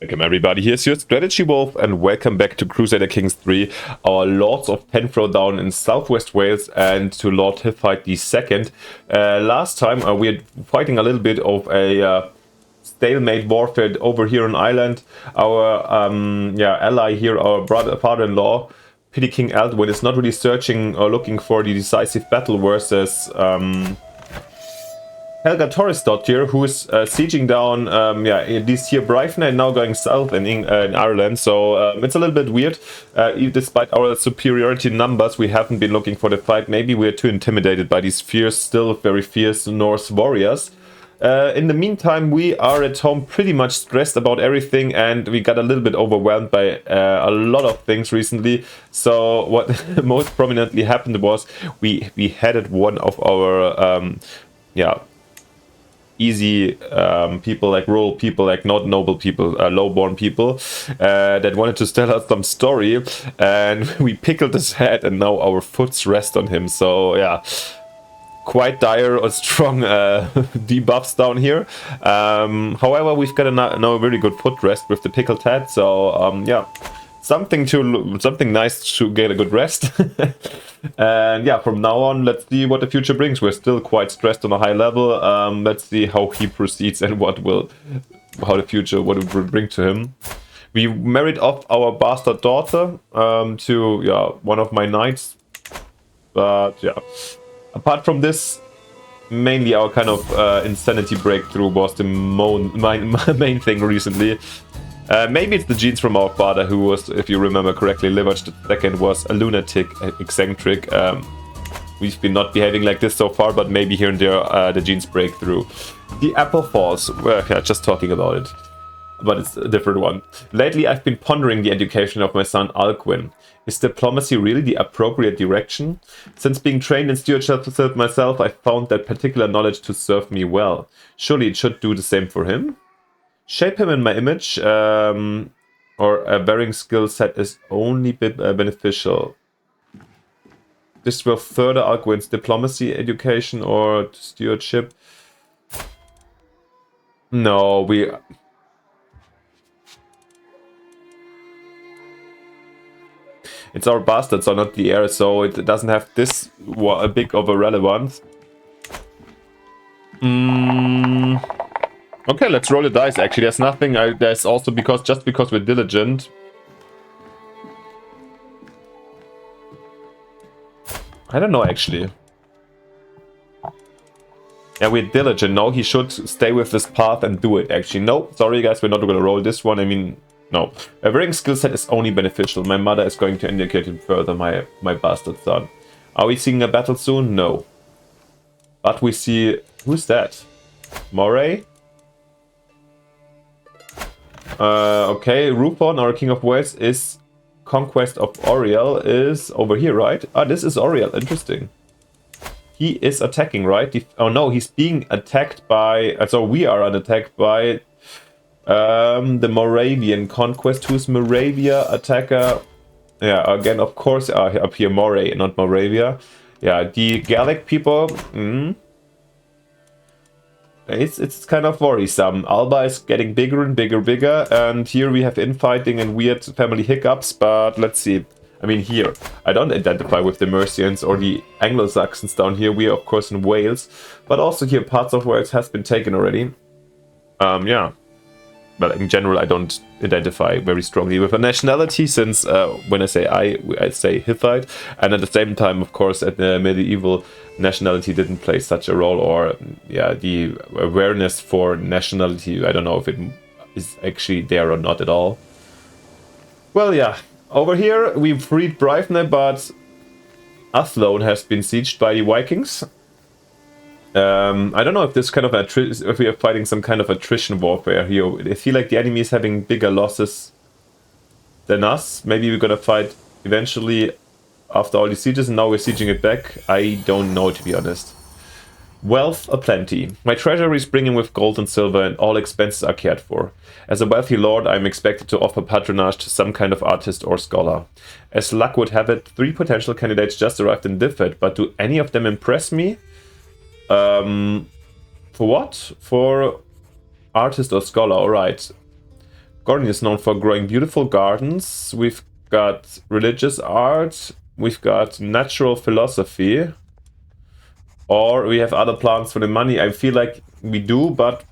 Welcome everybody, here's your Strategy Wolf and welcome back to Crusader Kings 3, our Lords of Penfro down in southwest Wales, and to Lord Hiffite II. Last time we were fighting a little bit of a stalemate warfare over here on Ireland. Our ally here, our father-in-law, Petty King Aldwin, is not really searching or looking for the decisive battle versus Helga Torresdottir, who is sieging down this here Bryfna and now going south in Ireland. So it's a little bit weird. Despite our superiority in numbers, we haven't been looking for the fight. Maybe we're too intimidated by these fierce, still very fierce Norse warriors. In the meantime, we are at home pretty much stressed about everything, and we got a little bit overwhelmed by a lot of things recently. So what most prominently happened was we headed one of our easy people, like rural people, like not noble people, low-born people that wanted to tell us some story, and we pickled his head and now our foots rest on him. So yeah, quite dire or strong debuffs down here. However, we've got now a very good footrest with the pickled head, so yeah, something nice to get a good rest. And yeah, from now on, let's see what the future brings. We're still quite stressed on a high level. Let's see how he proceeds and what it will bring to him. We married off our bastard daughter to one of my knights, but yeah, apart from this, mainly our kind of insanity breakthrough was the main thing recently. Maybe it's the genes from our father, who was, if you remember correctly, Liverch II was a lunatic, eccentric. We've been not behaving like this so far, but maybe here and there the genes break through. The apple falls. Well, yeah, just talking about it, but it's a different one. Lately, I've been pondering the education of my son Alcuin. Is diplomacy really the appropriate direction? Since being trained in stewardship myself, I found that particular knowledge to serve me well. Surely it should do the same for him? Shape him in my image, or a varying skill set is only beneficial. This will further Alcuin's diplomacy education or stewardship. No, it's our bastards, so not the heir, so it doesn't have this big of a relevance. Okay, let's roll the dice. Actually, there's nothing. There's also just because we're diligent. I don't know, actually. Yeah, we're diligent. No, he should stay with this path and do it, actually. No, sorry, guys, we're not going to roll this one. I mean, no. A varying skill set is only beneficial. My mother is going to indicate it further, my bastard son. Are we seeing a battle soon? No. But we see... Who's that? Moray? Okay, Rufon, our King of Wales, is Conquest of Oriel, is over here, right? Ah, this is Oriel, interesting. He is attacking, right? Oh no, he's being attacked by... so we are attacked by the Moravian Conquest. Who's Moravia? Attacker... Yeah, again, of course, up here, Moray, not Moravia. Yeah, the Gallic people... It's kind of worrisome. Alba is getting bigger and bigger, and here we have infighting and weird family hiccups, but let's see. I mean, here, I don't identify with the Mercians or the Anglo-Saxons down here. We are, of course, in Wales, but also here, parts of Wales has been taken already. Yeah. But in general, I don't identify very strongly with a nationality, since when I say I say Hittite, and at the same time, of course, at the medieval, nationality didn't play such a role, or yeah, the awareness for nationality, I don't know if it is actually there or not at all. Well, yeah, over here we freed Bryfna, but Athlone has been sieged by the Vikings. I don't know if this kind of if we are fighting some kind of attrition warfare here. I feel like the enemy is having bigger losses than us. Maybe we're gonna fight eventually after all these sieges, and now we're sieging it back. I don't know, to be honest. Wealth aplenty. My treasury is bringing with gold and silver, and all expenses are cared for. As a wealthy lord, I am expected to offer patronage to some kind of artist or scholar. As luck would have it, 3 potential candidates just arrived in Diffit, but do any of them impress me? For what? For artist or scholar, alright. Gordon is known for growing beautiful gardens. We've got religious art. We've got natural philosophy. Or we have other plans for the money. I feel like we do, but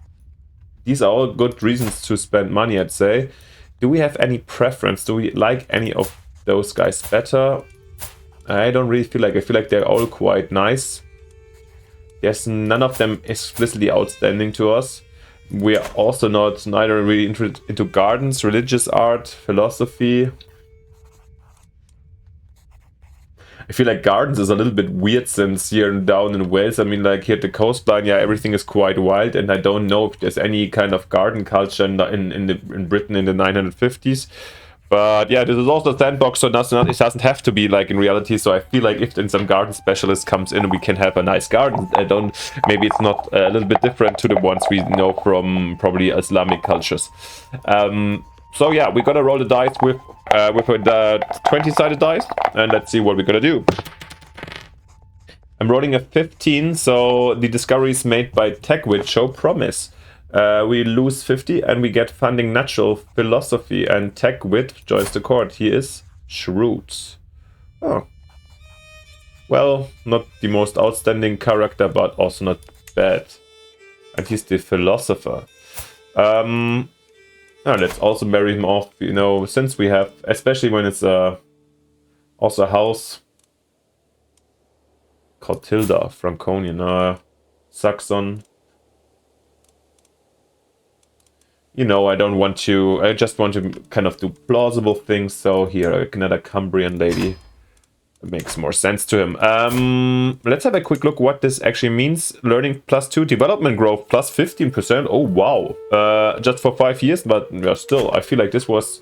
these are all good reasons to spend money, I'd say. Do we have any preference? Do we like any of those guys better? I don't really feel like. I feel like they're all quite nice. Yes, none of them explicitly outstanding to us. We are also neither really into gardens, religious art, philosophy. I feel like gardens is a little bit weird since here down in Wales, I mean, like here at the coastline, yeah, everything is quite wild, and I don't know if there's any kind of garden culture in Britain in the 950s. But yeah, this is also a sandbox, so it doesn't have to be like in reality. So I feel like if then some garden specialist comes in, we can have a nice garden. Maybe it's not a little bit different to the ones we know from probably Islamic cultures. So yeah, we're gonna roll the dice with the 20-sided dice, and let's see what we're gonna do. I'm rolling a 15, so the discoveries made by TechWit show promise. We lose 50 and we get funding natural philosophy, and TechWit joins the court. He is shrewd. Oh. Well, not the most outstanding character, but also not bad. And he's the philosopher. Let's also marry him off, you know, since we have, especially when it's also a house called Tilda, Franconian, Saxon. You know, I just want to kind of do plausible things, so here, another Cumbrian lady. It makes more sense to him. Let's have a quick look what this actually means. Learning +2, development growth +15%. Oh, wow. Just for 5 years, but yeah, still, I feel like this was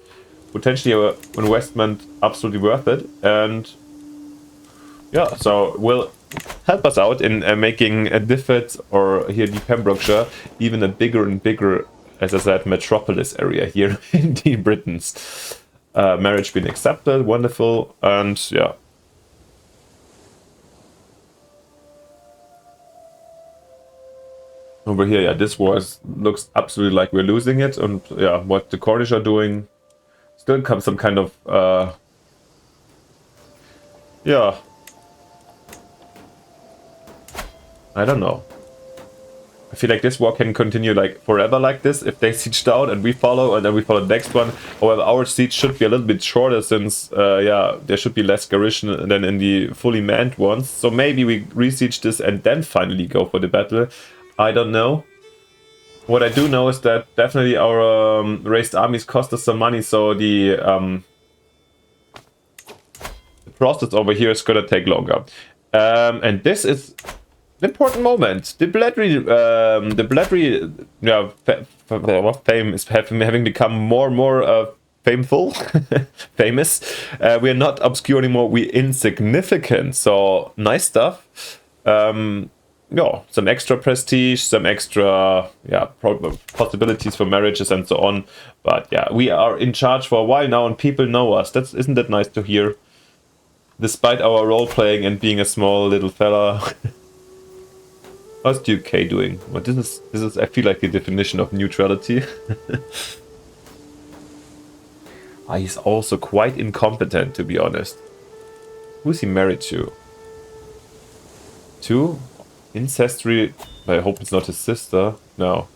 potentially an investment absolutely worth it. And yeah, so will help us out in making a Diffid, or here the Pembrokeshire, even a bigger and bigger, as I said, metropolis area here in the Britons. Marriage being accepted, wonderful, and yeah. Over here, yeah, this looks absolutely like we're losing it, and yeah, what the Cornish are doing, still comes some kind of, yeah, I don't know. I feel like this war can continue like forever like this if they siege down and we follow, and then we follow the next one. However, our siege should be a little bit shorter since, yeah, there should be less garrison than in the fully manned ones. So maybe we re-siege this and then finally go for the battle. I don't know. What I do know is that definitely our raised armies cost us some money, so the process over here is gonna take longer. And this is an important moment. The Bladry, yeah, fame is having become more and more famous. We are not obscure anymore. We're insignificant. So nice stuff. Yeah, some extra prestige, some extra, yeah, possibilities for marriages and so on. But yeah, we are in charge for a while now, and people know us. Isn't that nice to hear? Despite our role playing and being a small little fella. How's the UK doing? Well, this is I feel like the definition of neutrality. He's also quite incompetent, to be honest. Who's he married to? Ancestry. I hope it's not his sister. No.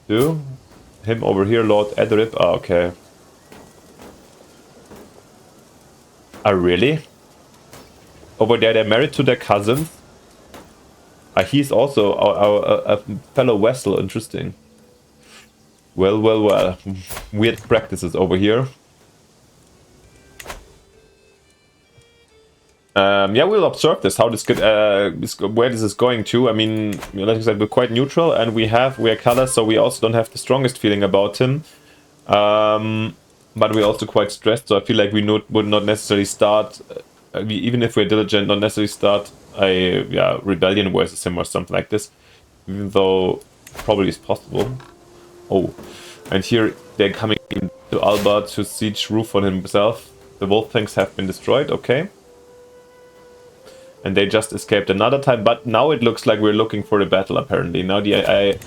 Him over here, Lord Edrip. Ah, okay. Really? Over there, they're married to their cousins. He's also a fellow vessel. Interesting. Well. Weird practices over here. Yeah, we'll observe this, how this could, where this is going to. I mean, like I said, we're quite neutral, and we are colors, so we also don't have the strongest feeling about him. But we're also quite stressed, so I feel like we would not necessarily start, even if we're diligent, not necessarily start a rebellion versus him or something like this, even though probably is possible. Oh, and here they're coming into Alba to siege Roof on himself. The wolf tanks have been destroyed, okay. And they just escaped another time, but now it looks like we're looking for the battle, apparently. Now I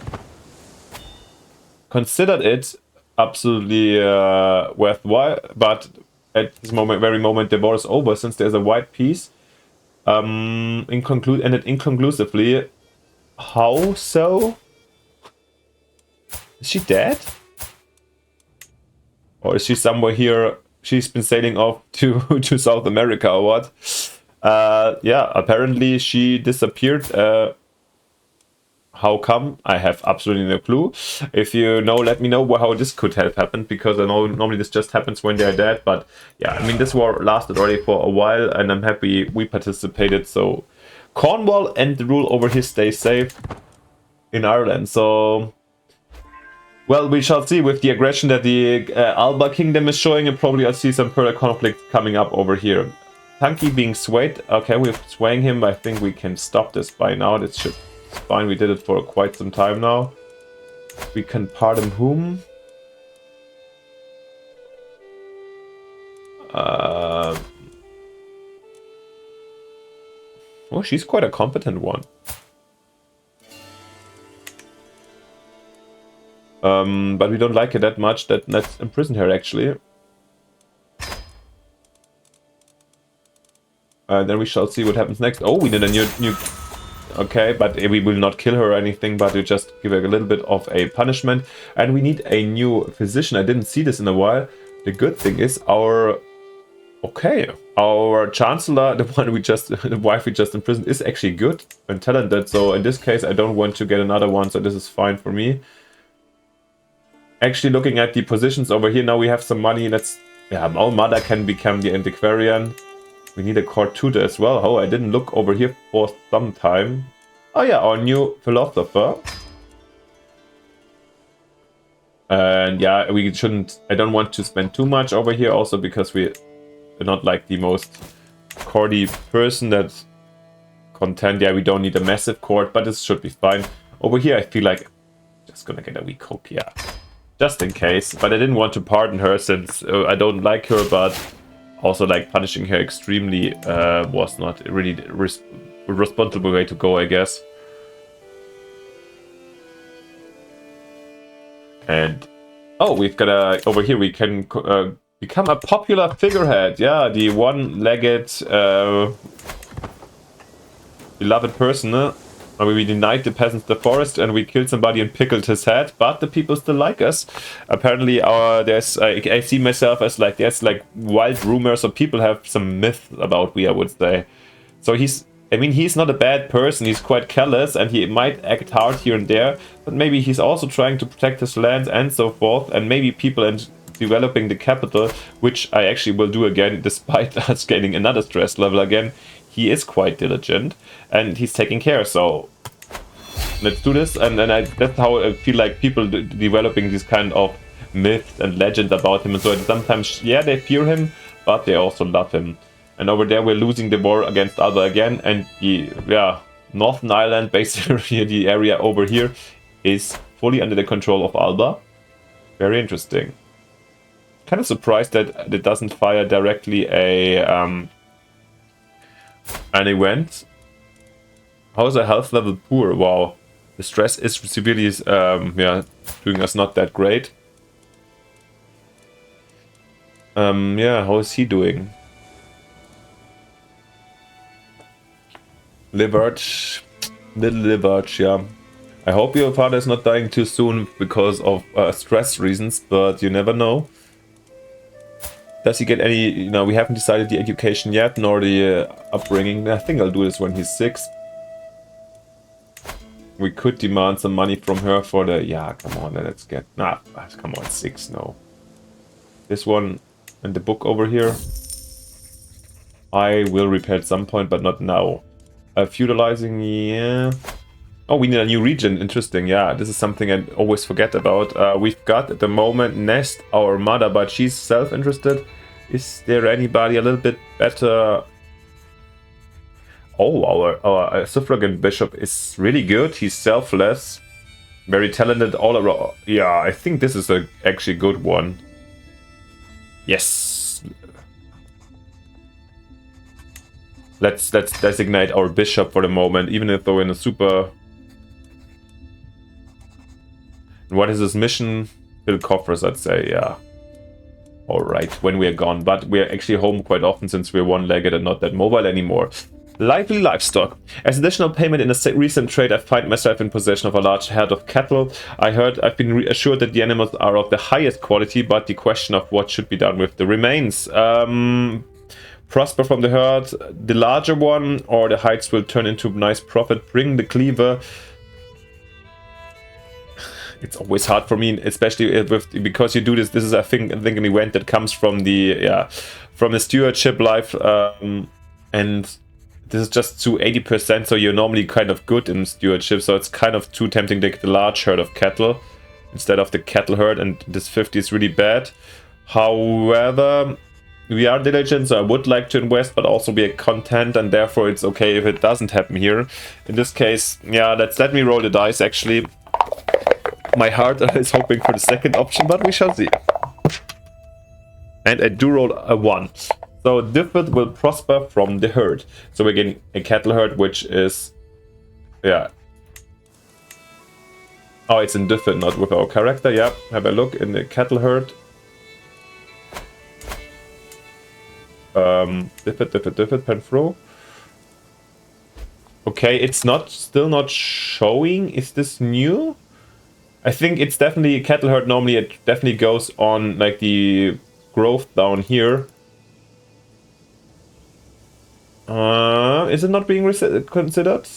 considered it absolutely worthwhile, but at this very moment the war is over, since there's a white piece. Ended inconclusively. How so? Is she dead? Or is she somewhere here? She's been sailing off to South America or what? Yeah, apparently she disappeared. How come? I have absolutely no clue. If you know, let me know how this could have happened, because I know normally this just happens when they're dead. But yeah, I mean, this war lasted already for a while, and I'm happy we participated. So Cornwall and the rule over here stay safe in Ireland. So, well, we shall see with the aggression that the Alba Kingdom is showing, and probably I'll see some further conflict coming up over here. Tanky being swayed. Okay, we're swaying him. I think we can stop this by now. This should... It's fine, we did it for quite some time now. We can pardon whom? Oh, she's quite a competent one. But we don't like her that much. Let's imprison her, actually. Then we shall see what happens next. Oh, we did a new... Okay, but we will not kill her or anything, but we just give her a little bit of a punishment. And we need a new physician. I didn't see this in a while. The good thing is our chancellor, the wife we just imprisoned, is actually good and talented. So in this case, I don't want to get another one, so this is fine for me. Actually, looking at the positions over here, now we have some money. Our mother can become the antiquarian. We need a court tutor as well. Oh, I didn't look over here for some time. Oh yeah, our new philosopher. And yeah, I don't want to spend too much over here, also because we're not like the most courty person that's content. Yeah, we don't need a massive court, but this should be fine. Over here, I feel like I'm just gonna get a weak hook, yeah. Just in case. But I didn't want to pardon her, since I don't like her, but also, like, punishing her extremely was not really a responsible way to go, I guess. And oh, we've got over here we can become a popular figurehead. Yeah, the one-legged beloved person. We denied the peasants the forest, and we killed somebody and pickled his head, but the people still like us. Apparently, I see myself as like, there's like wild rumors, or people have some myth about me, I would say. So he's not a bad person, he's quite callous, and he might act hard here and there, but maybe he's also trying to protect his lands and so forth, and maybe people and developing the capital, which I actually will do again, despite us gaining another stress level again. He is quite diligent, and he's taking care, so let's do this. And that's how I feel like people developing these kind of myths and legends about him, and so sometimes, yeah, they fear him, but they also love him. And over there we're losing the war against Alba again, and Northern Ireland, basically the area over here, is fully under the control of Alba. Very interesting. Kind of surprised that it doesn't fire directly an event. How is our health level poor? Wow, the stress is severely doing us not that great. How is he doing? Liverch, little Liverch, yeah. I hope your father is not dying too soon because of stress reasons, but you never know. Does he get any, we haven't decided the education yet, nor the upbringing. I think I'll do this when he's 6. We could demand some money from her for the, come on, let's get, come on, 6, no. This one and the book over here, I will repair at some point, but not now. Feudalizing, yeah. Oh, we need a new region, interesting, yeah, this is something I always forget about. We've got at the moment Nest, our mother, but she's self-interested. Is there anybody a little bit better? Oh, our suffragan bishop is really good, he's selfless, very talented all around. Yeah, I think this is a actually good one. Yes. Let's designate our bishop for the moment, even if we're in a super... What is his mission? fill coffers, I'd say, yeah. Alright, when we are gone. But we are actually home quite often since we're one-legged and not that mobile anymore. Lively livestock. As additional payment in a recent trade, I find myself in possession of a large herd of cattle. I've been reassured that the animals are of the highest quality, but the question of what should be done with the remains. Prosper from the herd, the larger one, or the hides will turn into nice profit. Bring the cleaver. It's always hard for me, especially because you do this. This is, I think an event that comes from the stewardship life, and this is just to 80%. So you're normally kind of good in stewardship. So it's kind of too tempting to get the large herd of cattle instead of the cattle herd, and this 50 is really bad. However, we are diligent, so I would like to invest, but also be content, and therefore it's okay if it doesn't happen here. In this case, yeah, let me roll the dice. Actually, my heart is hoping for the second option, but we shall see. And I do roll a 1. So Difford will prosper from the herd. So we're getting a cattle herd, which is, yeah. Oh, it's in Difford, not with our character. Yeah, have a look in the cattle herd. Difford, Penfro. Okay, it's still not showing. Is this new? I think it's definitely a cattle herd. Normally it definitely goes on like the growth down here. Is it not being considered?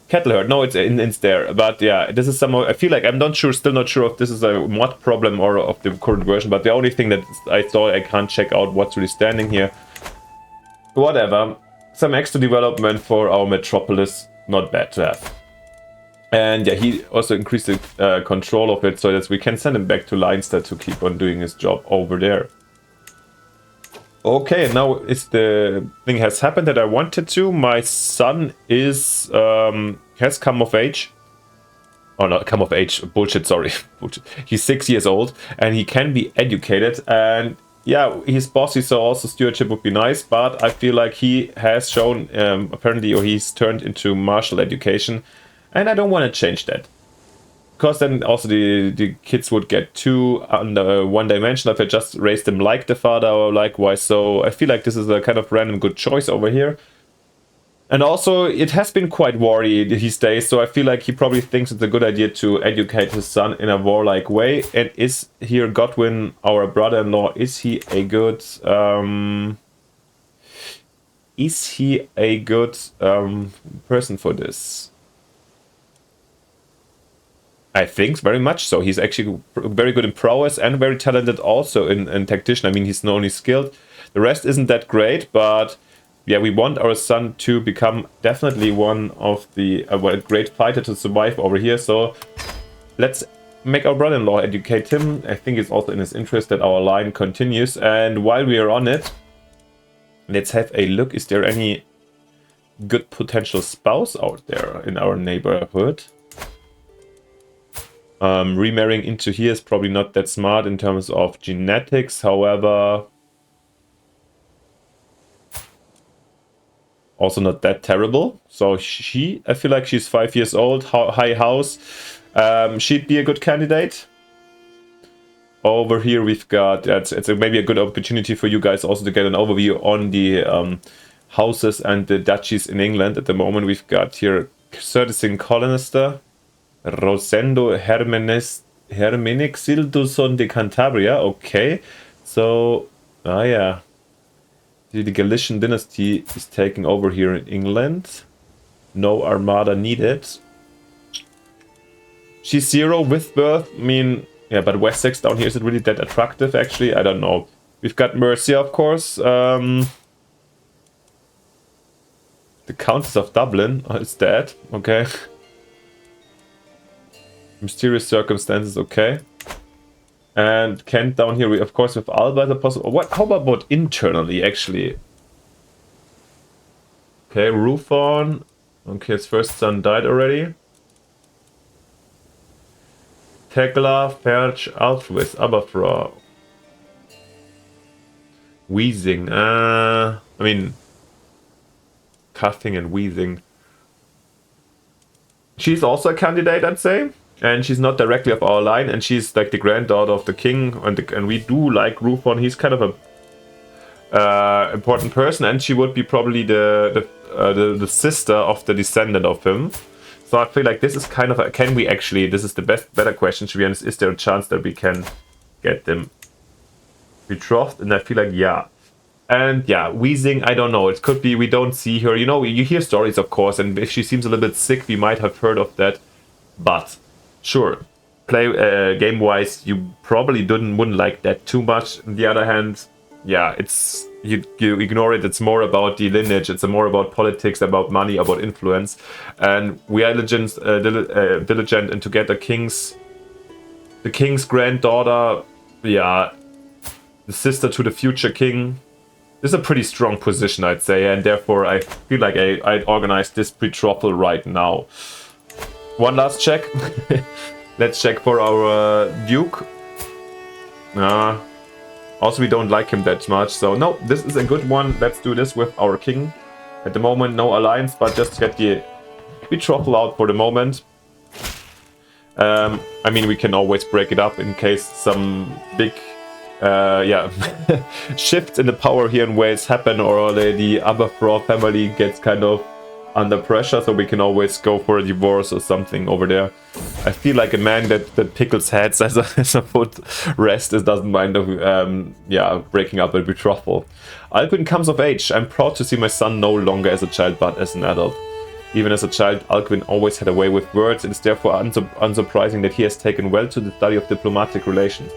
Cattle herd. No, it's there. But yeah, this is somehow, I feel like still not sure if this is a mod problem or of the current version, but the only thing that I thought I can't check out what's really standing here. Whatever. Some extra development for our metropolis. Not bad to have. And yeah, he also increased the control of it so that we can send him back to Leinster to keep on doing his job over there. Okay, now the thing has happened that I wanted to. My son is has come of age. Oh, not come of age. Bullshit, sorry. Bullshit. He's 6 years old and he can be educated. And yeah, he's bossy, so also stewardship would be nice. But I feel like he has shown apparently, or he's turned into martial education. And I don't want to change that. Because then also the kids would get too one dimension if I just raised them like the father or likewise. So I feel like this is a kind of random good choice over here. And also it has been quite war-y these days. So I feel like he probably thinks it's a good idea to educate his son in a warlike way. And is here Godwin, our brother-in-law, is he a good person for this? I think very much so. He's actually very good in prowess and very talented also in tactician. I mean, he's not only skilled. The rest isn't that great, but yeah, we want our son to become definitely one of the a great fighter to survive over here. So let's make our brother-in-law educate him. I think it's also in his interest that our line continues. And while we are on it, let's have a look. Is there any good potential spouse out there in our neighborhood? Remarrying into here is probably not that smart in terms of genetics, however, also not that terrible. So I feel like she's 5 years old, high house. She'd be a good candidate. Over here we've got, it's maybe a good opportunity for you guys also to get an overview on the houses and the duchies in England. At the moment we've got here Cerdicin Colonister, Rosendo Hermenexilduson de Cantabria. Okay, so yeah, the Galician dynasty is taking over here in England. No armada needed. She's 0 with birth. I mean, yeah, but Wessex down here, is it really that attractive? Actually, I don't know. We've got Mercia, of course. The Countess of Dublin is dead. Okay. Mysterious circumstances, okay. And Kent down here, we of course with Alba is a possible. What? How about internally actually? Okay, Rufon. Okay, his first son died already. Tegla, Ferch, Altruist, Aberfraw. Wheezing. I mean, Cuffing and Wheezing. She's also a candidate, I'd say. And she's not directly of our line, and she's like the granddaughter of the king, and we do like Rufon. He's kind of a important person, and she would be probably the sister of the descendant of him. So I feel like this is kind of a, can we actually, this is the better question to be honest, is there a chance that we can get them betrothed? And I feel like yeah. And yeah, Wheezing, I don't know, it could be we don't see her, you know, you hear stories of course, and if she seems a little bit sick we might have heard of that, but sure, game wise you probably wouldn't like that too much. On the other hand, yeah, it's you ignore it, it's more about the lineage, it's more about politics, about money, about influence, and we are diligent and to get the king's granddaughter, yeah, the sister to the future king. This is a pretty strong position, I'd say, and therefore I feel like I'd organize this betrothal right now. One last check. Let's check for our Duke. Also, we don't like him that much, so no, this is a good one. Let's do this with our king. At the moment, no alliance, but just get the betrothal out for the moment. I mean, we can always break it up in case some big yeah, shifts in the power here in Wales happen, or the Aberfraw family gets kind of under pressure, so we can always go for a divorce or something over there. I feel like a man that pickles heads as a footrest doesn't mind yeah, breaking up a betrothal. Alcuin comes of age. I'm proud to see my son no longer as a child but as an adult. Even as a child, Alcuin always had a way with words. It is therefore unsurprising that he has taken well to the study of diplomatic relations.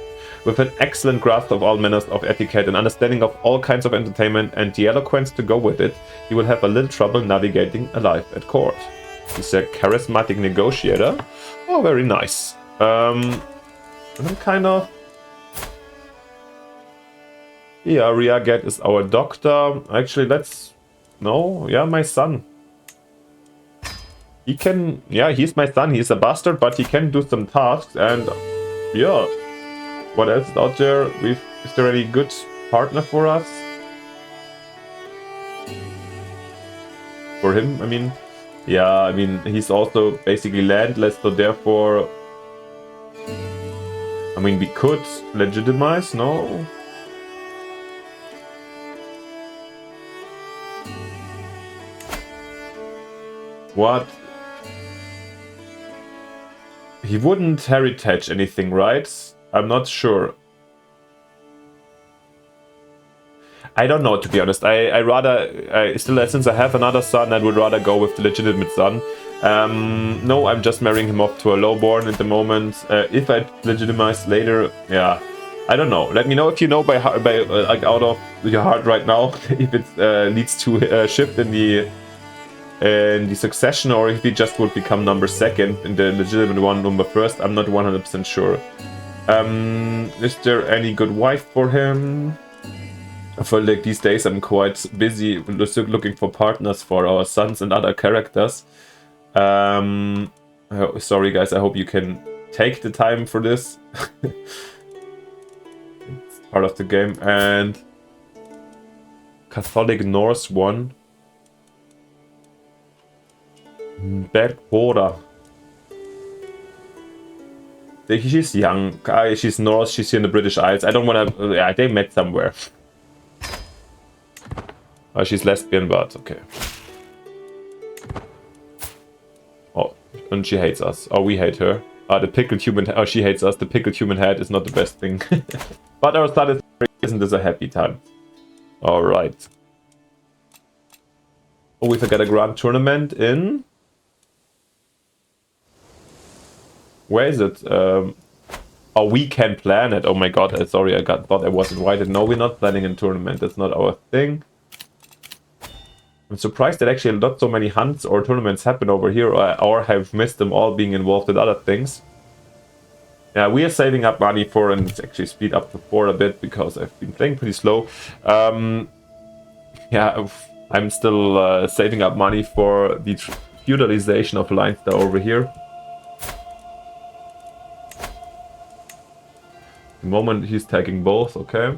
With an excellent grasp of all manners of etiquette and understanding of all kinds of entertainment and the eloquence to go with it, he will have a little trouble navigating a life at court. He's a charismatic negotiator. Oh, very nice. I'm kind of... Yeah, Riaget is our doctor. Actually, let's... No, yeah, my son. He can... Yeah, he's my son. He's a bastard, but he can do some tasks and... Yeah. What else is out there? Is there any good partner for us? For him, I mean, yeah, I mean, he's also basically landless, so therefore, I mean, we could legitimize, no? What? He wouldn't heritage anything, right? I'm not sure. I don't know, to be honest. I rather, still, since I have another son, I would rather go with the legitimate son. No, I'm just marrying him off to a lowborn at the moment. If I legitimize later, yeah, I don't know. Let me know if you know by like out of your heart right now if it leads to a shift in the succession, or if he just would become number second and the legitimate one number first. I'm not 100% sure. Is there any good wife for him? I feel like these days I'm quite busy looking for partners for our sons and other characters. Sorry guys, I hope you can take the time for this. It's part of the game. And Catholic Norse one. Bad border. She's young. She's Norse. She's here in the British Isles. I don't want to... Yeah, they met somewhere. Oh, she's lesbian, but okay. Oh, and she hates us. Oh, we hate her. The pickled human... Oh, she hates us. The pickled human head is not the best thing. But our start isn't this a happy time? Alright. Oh, we forgot a grand tournament in... Where is it? Oh, we can plan it. Oh my god, sorry, I thought I was invited. No, we're not planning a tournament. That's not our thing. I'm surprised that actually not so many hunts or tournaments happen over here, or have missed them all being involved with other things. Yeah, we are saving up money for, and it's actually speed up to 4 a bit because I've been playing pretty slow. Yeah, I'm still saving up money for the feudalization of Leinster over here. The moment he's taking both, okay.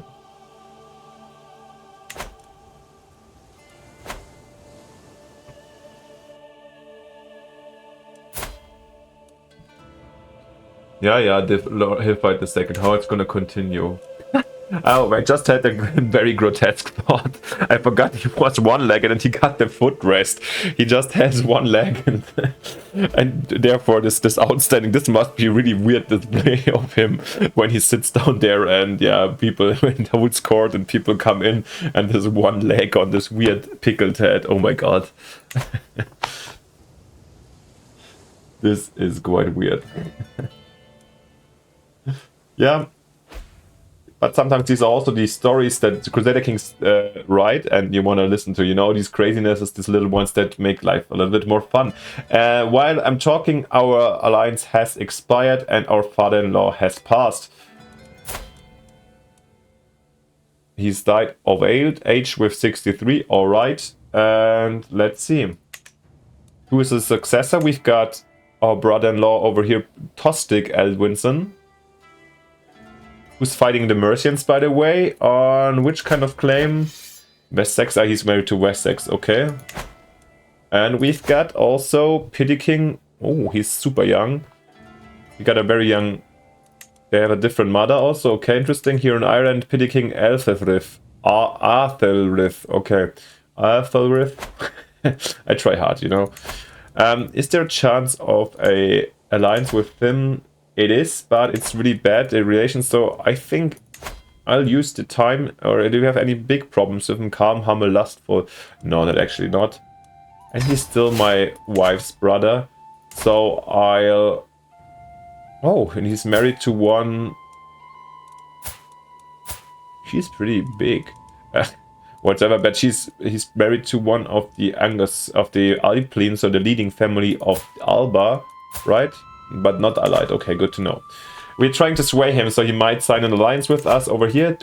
Yeah, he'll fight the second. How it's gonna continue. Oh, I just had a very grotesque thought. I forgot he was one-legged and he got the footrest. He just has one leg, and therefore this outstanding. This must be a really weird display of him when he sits down there, and yeah, people in the woods court and people come in, and there's one leg on this weird pickled head. Oh my god, this is quite weird. Yeah. But sometimes these are also these stories that the Crusader Kings write and you want to listen to, you know, these crazinesses, these little ones that make life a little bit more fun. While I'm talking, our alliance has expired and our father-in-law has passed. He's died of age with 63, alright. And let's see. Who is the successor? We've got our brother-in-law over here, Tostig Eldwinson, who's fighting the Mercians, by the way. On which kind of claim? Wessex. Ah, he's married to Wessex. Okay. And we've got also Pity King. Oh, he's super young. We got a very young... They have a different mother also. Okay, interesting. Here in Ireland, Pity King Aethelrith. Aethelrith. Okay. Aethelrith. I try hard, you know. Is there a chance of a alliance with him? It is, but it's really bad, the relation, so I think I'll use the time. Or do you have any big problems with him? Calm, humble, lustful? No, not actually not. And he's still my wife's brother, so I'll... Oh, and he's married to one... She's pretty big. Whatever, but he's married to one of the Angus, of the Alplin, so the leading family of Alba, right? But not allied. Okay, good to know. We're trying to sway him, so he might sign an alliance with us over here.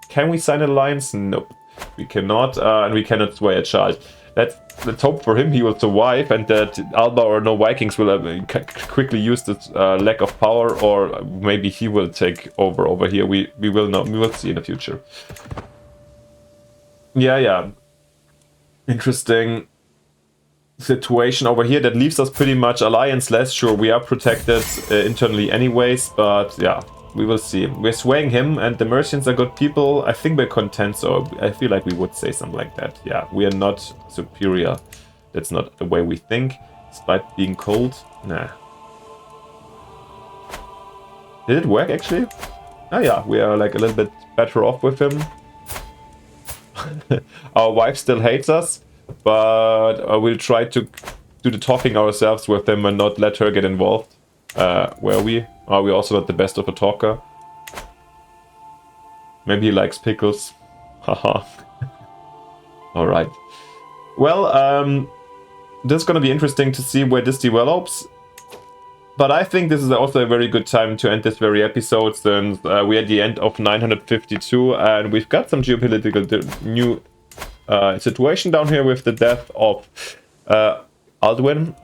Can we sign an alliance? Nope. We cannot, and we cannot sway a child. Let's hope for him he will survive, and that Alba or no Vikings will quickly use this lack of power, or maybe he will take over here. We will know. We will see in the future. Yeah. Interesting situation over here that leaves us pretty much alliance-less. Sure, we are protected internally anyways, but yeah, we will see. We're swaying him, and the Mercians are good people. I think we're content, so I feel like we would say something like that. Yeah, we are not superior. That's not the way we think, despite being cold. Nah. Did it work, actually? Oh yeah, we are like a little bit better off with him. Our wife still hates us, but we'll try to do the talking ourselves with them and not let her get involved. Where are we? Are we also not the best of a talker? Maybe he likes pickles. Haha. Alright. Well, this is gonna be interesting to see where this develops. But I think this is also a very good time to end this very episode, since we're at the end of 952 and we've got some geopolitical new situation down here with the death of Alduin.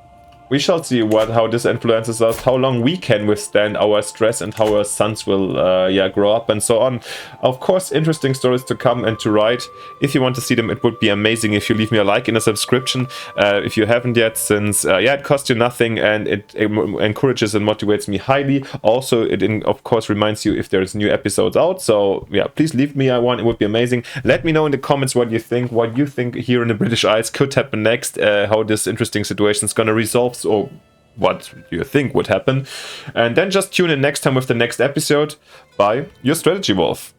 We shall see how this influences us, how long we can withstand our stress, and how our sons will grow up and so on. Of course, interesting stories to come and to write. If you want to see them, it would be amazing if you leave me a like and a subscription if you haven't yet, since it costs you nothing and it encourages and motivates me highly. Also, it of course reminds you if there's new episodes out. So yeah, please leave me one. It would be amazing. Let me know in the comments what you think here in the British Isles could happen next, how this interesting situation is going to resolve, or what you think would happen. And then just tune in next time with the next episode. Bye, your Strategy Wolf.